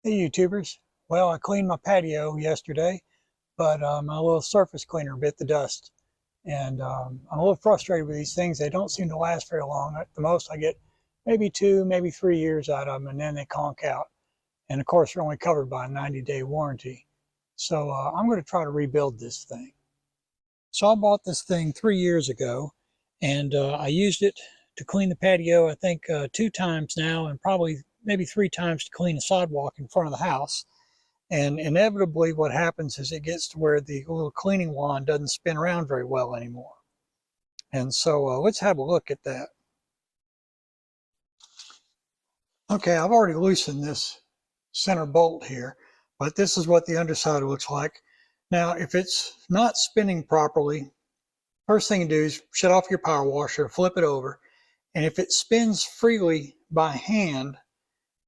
Hey YouTubers. Well, I cleaned my patio yesterday, but my little surface cleaner bit the dust. And I'm a little frustrated with these things. They don't seem to last very long. At the most, I get maybe 2, maybe 3 years out of them, and then they conk out. And of course, they're only covered by a 90-day warranty. So I'm going to try to rebuild this thing. So I bought this thing 3 years ago, and I used it to clean the patio, I think 2 times now, and probably maybe 3 times to clean the sidewalk in front of the house. And inevitably what happens is it gets to where the little cleaning wand doesn't spin around very well anymore. And so let's have a look at that. Okay, I've already loosened this center bolt here, but this is what the underside looks like. Now, if it's not spinning properly, first thing you do is shut off your power washer, flip it over, and if it spins freely by hand,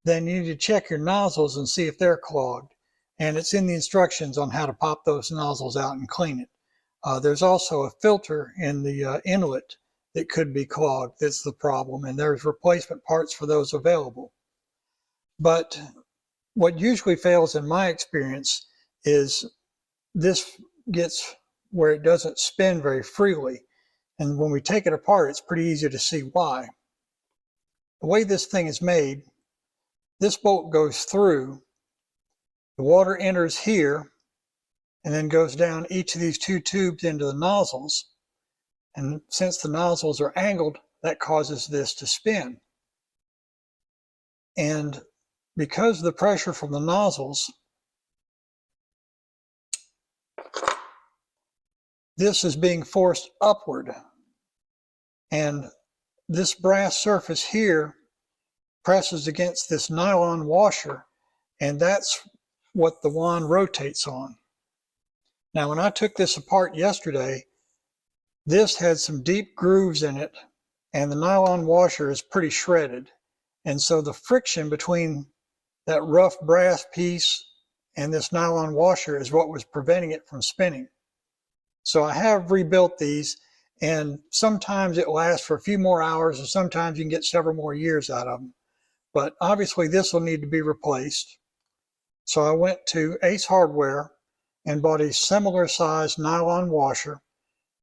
then you need to check your nozzles and see if they're clogged. And it's in the instructions on how to pop those nozzles out and clean it. There's also a filter in the inlet that could be clogged. That's the problem, and there's replacement parts for those available. But what usually fails in my experience is this gets where it doesn't spin very freely. And when we take it apart, it's pretty easy to see why. The way this thing is made, this bolt goes through, the water enters here, and then goes down each of these 2 tubes into the nozzles. And since the nozzles are angled, that causes this to spin. And because of the pressure from the nozzles, this is being forced upward. And this brass surface here presses against this nylon washer, and that's what the wand rotates on. Now, when I took this apart yesterday, this had some deep grooves in it, and the nylon washer is pretty shredded. And so the friction between that rough brass piece and this nylon washer is what was preventing it from spinning. So I have rebuilt these, and sometimes it lasts for a few more hours, and sometimes you can get several more years out of them. But obviously this will need to be replaced. So I went to Ace Hardware and bought a similar sized nylon washer.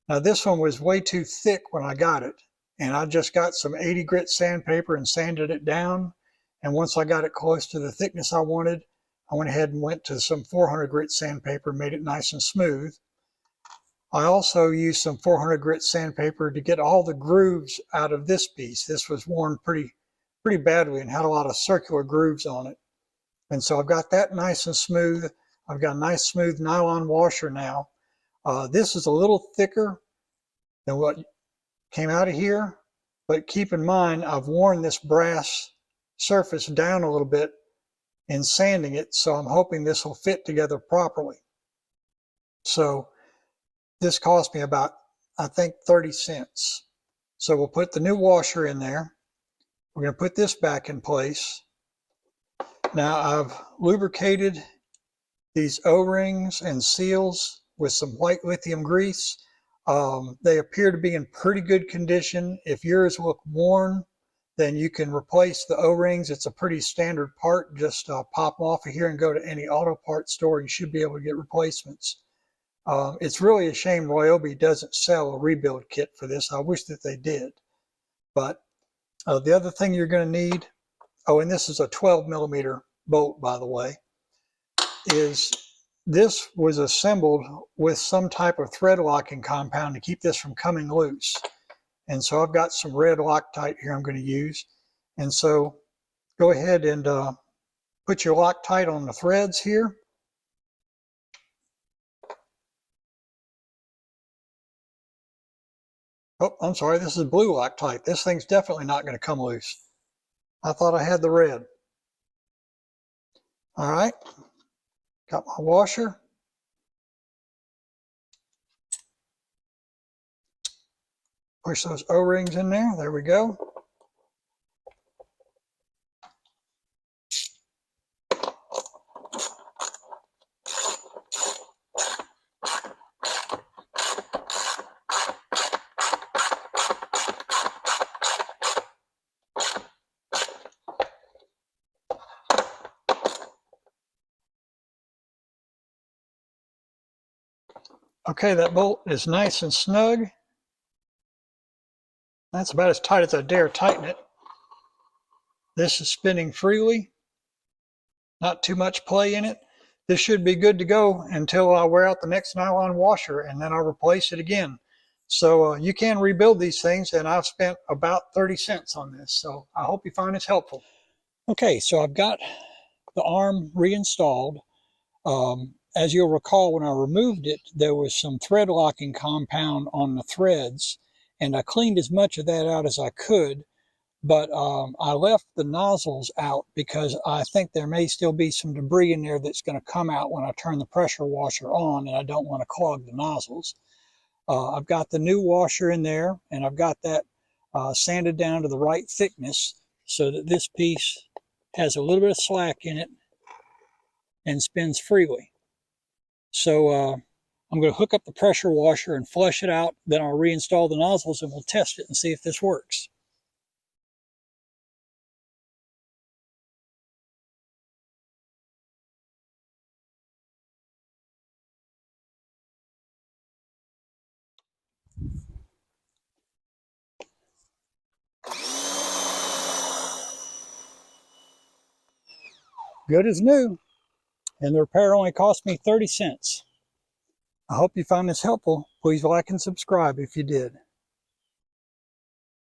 Now this one was way too thick when I got it, and I just got some 80 grit sandpaper and sanded it down. And once I got it close to the thickness I wanted, I went ahead and went to some 400 grit sandpaper and made it nice and smooth. I also used some 400 grit sandpaper to get all the grooves out of this piece. This was worn pretty badly and had a lot of circular grooves on it. And so I've got that nice and smooth. I've got a nice smooth nylon washer now. This is a little thicker than what came out of here, but keep in mind I've worn this brass surface down a little bit in sanding it, so I'm hoping this will fit together properly. So this cost me about, I think, 30 cents. So we'll put the new washer in there. We're going to put this back in place. Now I've lubricated these O-rings and seals with some white lithium grease. They appear to be in pretty good condition. If yours look worn, then you can replace the O-rings. It's a pretty standard part. Just pop them off of here and go to any auto parts store. You should be able to get replacements. It's really a shame Ryobi doesn't sell a rebuild kit for this. I wish that they did. But the other thing you're going to need, oh, and this is a 12 millimeter bolt, by the way, is this was assembled with some type of thread locking compound to keep this from coming loose. And so I've got some red Loctite here I'm going to use. And so go ahead and put your Loctite on the threads here. Oh, I'm sorry, this is blue Loctite. This thing's definitely not going to come loose. I thought I had the red. All right, got my washer. Push those O-rings in there. There we go. Okay, that bolt is nice and snug. That's about as tight as I dare tighten it. This is spinning freely, not too much play in it. This should be good to go until I wear out the next nylon washer, and then I'll replace it again. So you can rebuild these things, and I've spent about 30 cents on this. So I hope you find this helpful. Okay, so I've got the arm reinstalled. As you'll recall, when I removed it, there was some thread locking compound on the threads, and I cleaned as much of that out as I could. But I left the nozzles out because I think there may still be some debris in there that's going to come out when I turn the pressure washer on, and I don't want to clog the nozzles. I've got the new washer in there, and I've got that sanded down to the right thickness so that this piece has a little bit of slack in it and spins freely. So I'm going to hook up the pressure washer and flush it out, then I'll reinstall the nozzles and we'll test it and see if this works. Good as new, and the repair only cost me 30 cents. I hope you found this helpful. Please like and subscribe if you did.